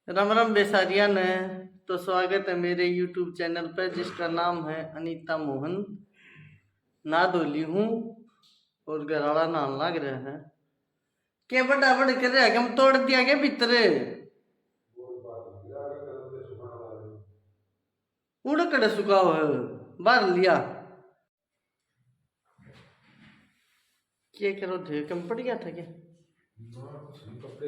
राम राम बेसारिया ने। तो स्वागत है मेरे YouTube चैनल पर जिसका नाम है अनीता मोहन। ना धोली हूँ और घराड़ा नाम लग रहा है। क्या बड़ा बड़ कर रहा है, हम तोड़ दिया क्या भीतर उड़ कड़े सुखा हुआ है बाहर लिया। क्या करो थे कम पड़ गया था क्या? कपड़े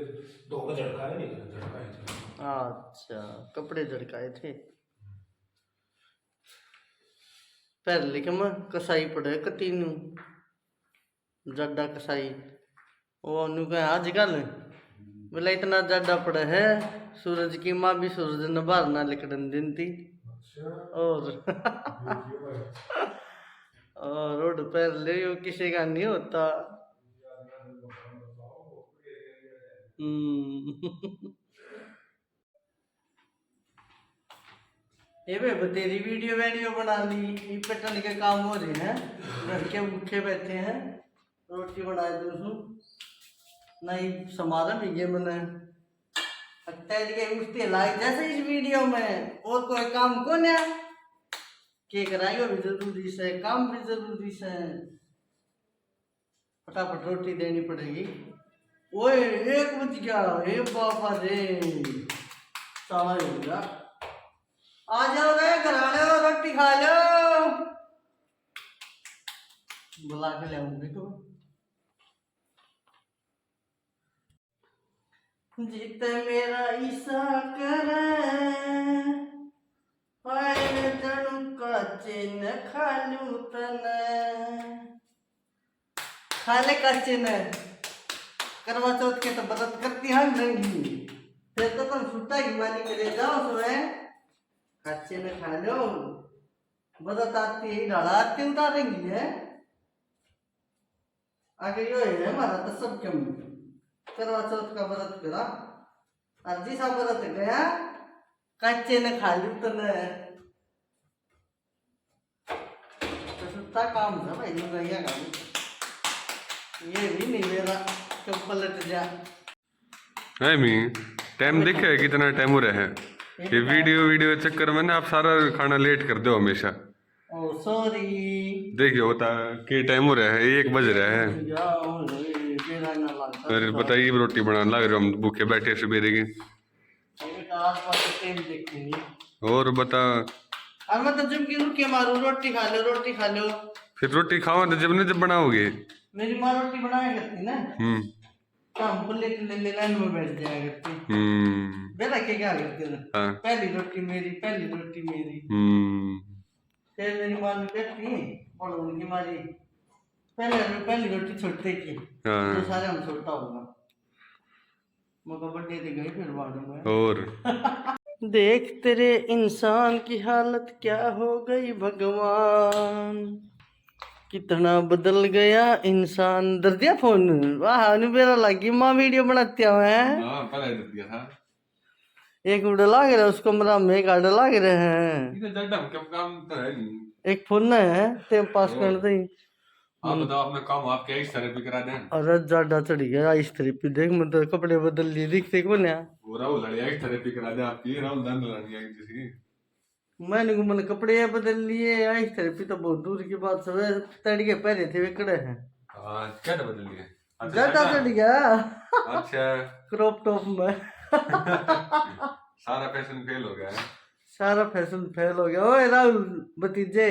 धो के झटकाए नहीं करे, झटकाए थे। अच्छा, कपड़े झड़काए थे। पहले के मैं कसाई पड़े कतीनू जड्डा कसाई वो नु कहे आजकल बोला इतना ज्यादा पड़ा है सूरज की माँ भी सूरज न बाहर ना लिकड़न दिन थी। और और रोड पर ले किसी का नहीं होता। ये बे तेरी वीडियो वीडियो बना ली, ये पटन के काम हो रहे हैं, घर के भूखे बैठे हैं, रोटी बना दूँ नहीं समारा भी ये मैंने उठते लाइक जैसे इस वीडियो में और कोई काम कौन है के कराएगा भी जरूरी से, काम भी जरूरी से, फटाफट रोटी देनी पड़ेगी। ओए 1 बज गया, हे बाबा रे साला हो गया। आ जाओ रे घर आ लो, रोटी खा लो, बुला के ले आऊंगी तो जीत मेरा ईसा करे जनु का चिन्ह खालू तने खाले का चिन्ह करवा चौथ के तो व्रत करती हम रंगी फिर तो तुम छुट्टा की मानी करे जाओ सुबह कच्चे में खा लो व्रत आती है डाला आती उतारेंगी है आगे यो है हमारा तो सब क्यों करवा चौथ का व्रत करा और जिसा व्रत गया कच्चे ने खा लू तो छुट्टा काम था भाई नु गया काम ये भी नहीं मेरा कब पलट जा है मी टाइम देखा है कितना टाइम हो रहा है ये वीडियो चक्कर में ना आप सारा खाना लेट कर दो हमेशा। ओ सॉरी देखिए होता के टाइम हो रहा है 1 बज रहा है। अरे बताइए रोटी बनाने लग रहे हम भूखे बैठे सवेरे की। और बता अब मैं तो जिम की रुके मारू रोटी खा लो फिर रोटी खाओ तो जब बनाओगे। मेरी माँ रोटी बनाया करती ना शाम को ले लाइन में बैठ जाया करती बेटा क्या करते ना हाँ। पहली रोटी मेरी फिर मेरी माँ ने बैठी और उनकी मारी पहली रोटी छोड़ते की तो सारे हम छोड़ता होगा मगर बर्थडे दे गए फिर बाद में और देख तेरे इंसान की हालत क्या हो गई भगवान कितना बदल गया इंसान। दर दिया फोन वाह मेरा लगी माँ वीडियो बनाते हुए हैं एक उड़ा लाग रहा है उसको मेरा में एक आडा लाग रहे हैं एक फोन है तेरे पास कर दे आप बताओ अपना काम आप क्या इस थेरेपी करा दें। अरे ज्यादा चढ़ गया इस थेरेपी देख मैं तो कपड़े बदल लिए दिखते कौन है वो राहुल लड़िया की थेरेपी करा दे आपकी राहुल दान लड़िया की मैंने कपड़े बदल लिए आई थेरेपी तो बहुत दूर की बात सब तड़के पहले थे वे कड़े हैं क्या बदल लिए ज्यादा चढ़ गया अच्छा क्रॉप टॉप में सारा फैशन फेल हो गया है। सारा फैशन फेल हो गया। ओए राहुल भतीजे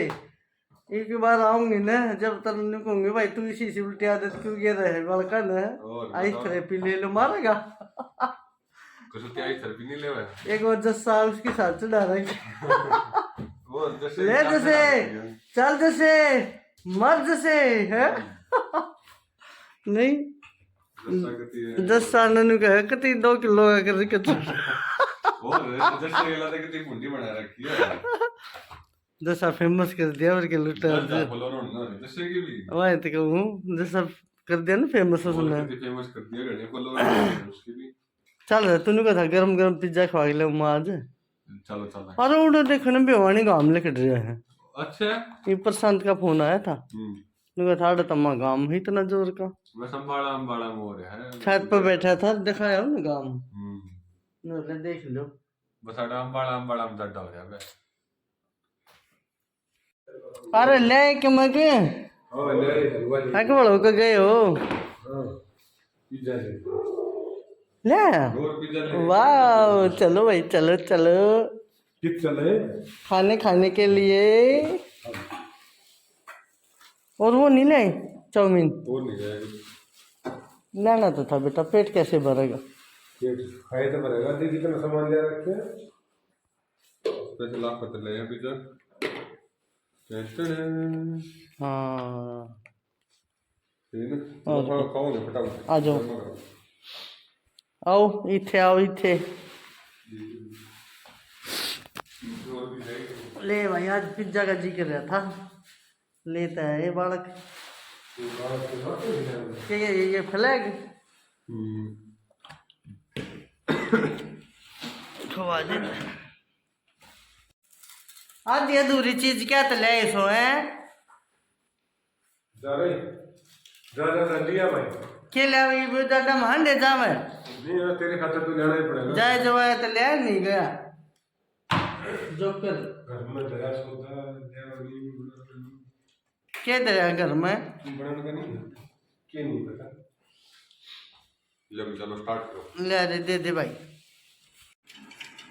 एक बार आऊंगी ना जब तक निकूंगी भाई तू इसी से उल्टी आदत क्यों गिर रहे बड़का न आई थेरेपी ले लो मारेगा कुछ क्या आई थेरेपी नहीं लेवा एक और 10 साल उसके साथ चढ़ा रहे वो ले जैसे चल जैसे मर जैसे है नहीं 10 साल ने कहा कति 2 किलो का कर के जैसा फेमस कर दिया और के लुटा वही तो कहूँ जैसा कर दिया ना फेमस उसने फेमस कर दिया उसकी भी। चल रहा तूने कहा था गरम गरम पिज्जा खवा के ले आज चलो चलो अरे उधर देखने बेवानी गांव लेके रहे हैं। अच्छा ये प्रशांत का फोन आया था उन्होंने कहा था तम्मा गांव ही इतना जोर का बस अंबाड़ा अंबाड़ा मोर है छत पर बैठा था दिखाया ना गांव नोले देख लो बस आड़ा अंबाड़ा में डड्डा हो जाए अरे ले के मगे हाँ ले हलवा ले आके बोलो के गए हो हाँ पिज्जा ले ले और पिज्जा ले वाह चलो भाई चलो चलो कित चले खाने के लिए और वो नहीं ले चाउमीन और नहीं जाएगा लेना तो था बेटा पेट कैसे भरेगा पेट खाए तो भरेगा देख कितना सामान ले रखे हैं पैसे लाख पता ले हैं पिज्जा हाँ ठीक है खाओगे फटाफट आ जाओ आओ इथे आओ इथे ले भाई आज पिज्जा का जी कर रहा था लेता है ये बालक ये फ्लैग खवा दे आधी अधूरी चीज क्या तो ले सो है जा रहे जा लिया भाई के ले भाई वो दादा मांडे जावे नहीं यार तेरे खाते तो लेना ही पड़ेगा जाए जो आया तो ले नहीं गया जोकर घर में दया सौदा देवनी के दे घर में बनाने का नहीं क्या नहीं पता चलो स्टार्ट करो ले रे दे भाई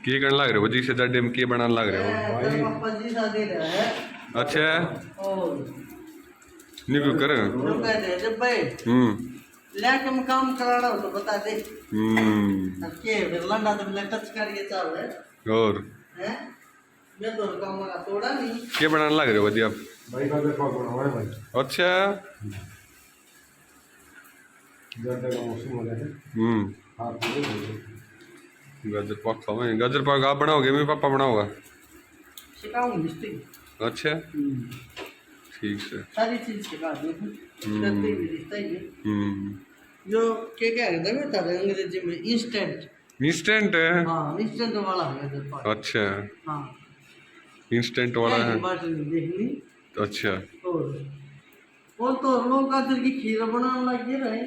की करने लग रहे हो जी से डे में की बनाने लग रहे हो तेरे पापा जी शादी रहा है अच्छा और निकू कर जो कहते हैं भाई लेके में काम कराना हो तो बता दे अब के फिर लंडा तो बिना टच करिए चाल है और हैं मैं तो काम का तोड़ा नहीं क्या बनाने लग रहे हो जी आप भाई का देखो बनाओ भाई अच्छा ज्यादा का मौसम हो जाए हां गाजर पाक खाओगे गाजर पाक आप बनाओगे मेरे पापा बनाओगा सिखाऊंगी मिस्त्री अच्छा ठीक है सारी चीज सिखा दूँ करते भी रिश्ता ही जो क्या कहते हैं बता रहे अंग्रेजी में इंस्टेंट है हाँ इंस्टेंट वाला है इधर पर अच्छा हाँ इंस्टेंट वाला है बात नहीं देखनी अच्छा और तो लोग गाजर की खीर बनाने लगे रहे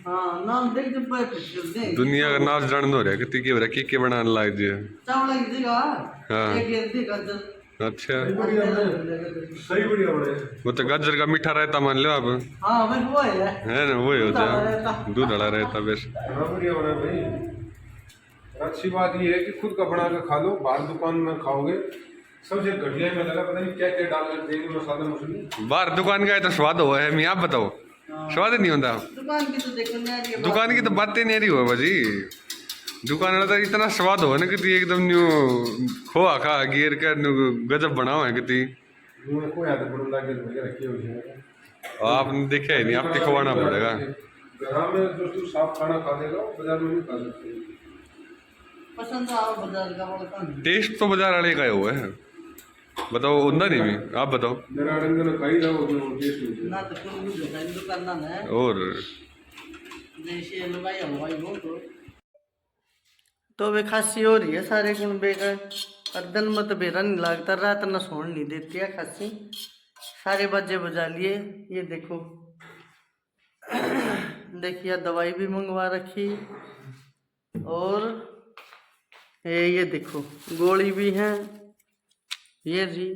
हाँ नाम देख जब भाई फिर दे दुनिया का नाच जान हो रहा कितनी की हो रहा की बनाने लग जे चावल की जगह हाँ एक दे गाजर अच्छा सही बढ़िया बने वो तो गाजर का मीठा रहता मान लो आप हाँ भाई वो है ना वही होता है दूध वाला रहता बेस हाँ बढ़िया बना भाई अच्छी बात ये है कि खुद का बना के खा लो बाहर दुकान में खाओगे सबसे घटिया में लगा पता नहीं क्या क्या डाल कर देंगे मसाला मछली बाहर दुकान का है तो स्वाद हुआ है मैं आप बताओ स्वाद नहीं होता दुकान की तो देखो नहीं आ रही है दुकान की तो बातें नहीं रही हो भाजी दुकान वाला तो इतना स्वाद हो ना कि एकदम न्यू खोआ खा गिर कर गजब बनाओ है कि कोई आदत बड़ा लाके रखी हुई है आपने देखा ही नहीं आप दिखवाना पड़ेगा घर में जो तू साफ खाना खा देगा बाजार में नहीं खा सकते पसंद आओ बाजार का बोलता नहीं टेस्ट तो बाजार वाले का हुआ है बताओ उन्दा नहीं भी आप बताओ मेरा रंग खाई जाओ जो टेस्ट हो ना तो कोई भी दुकान दुकान ना है और जैसे लुगाई हलवाई हो तो वे खांसी हो रही है सारे गुण बेकार और दिन मत बेरा नहीं लगता रात न सोने नहीं देती है खांसी सारे बाजे बजा लिए ये देखो देखिए दवाई भी मंगवा रखी और ये देखो गोली भी है ये जी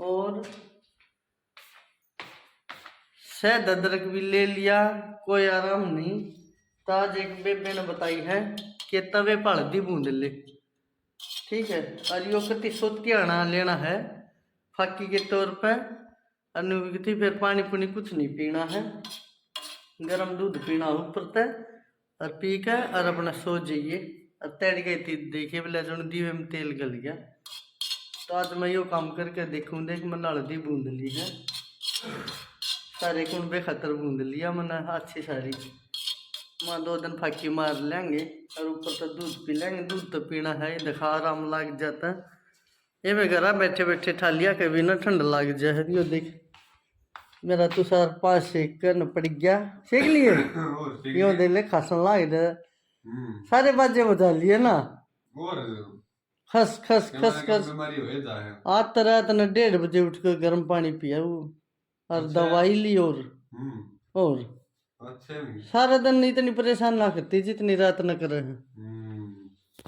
और शहद अदरक भी ले लिया कोई आराम नहीं तो आज एक बेबे ने बताई है कि तवे पर हल्दी बूंद ले ठीक है और यो कति सोच के आना लेना है फाकी के तौर पर अनुगति फिर पानी पुनी कुछ नहीं पीना है गरम दूध पीना ऊपर तक और पी कर और अपना सो जाइए और तैर गई थी देखिए बोले जो दीवे में तेल गल गया तो आज मैं यो काम करके देखूँ देख मैंने हल्दी बूंद ली है सारे कुण बेखतर बूंद लिया मैंने अच्छी सारी मैं 2 दिन फाकी मार लेंगे और ऊपर तो दूध पी लेंगे दूध तो पीना है देखा आराम लग जाता ये मैं घर बैठे बैठे ठा लिया कभी ना ठंड लग जाए यो देख मेरा तुषार 5 सेक करना पड़ गया सेक लिए यो दे ले खासन लग जाए सारे बाजे बजा लिए ना खस खस खस खस आज तो रात ने 1:30 बजे उठ कर गर्म पानी पिया वो और दवाई ली और अच्छा सारा दिन इतनी परेशान ना करती जितनी रात न करे हैं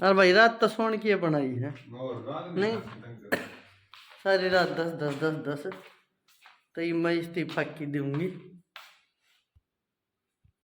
और भाई रात तो सोने की बनाई है और रात नहीं सारी रात 10 10 10 10 तो ये मैं इस्तीफा की दूंगी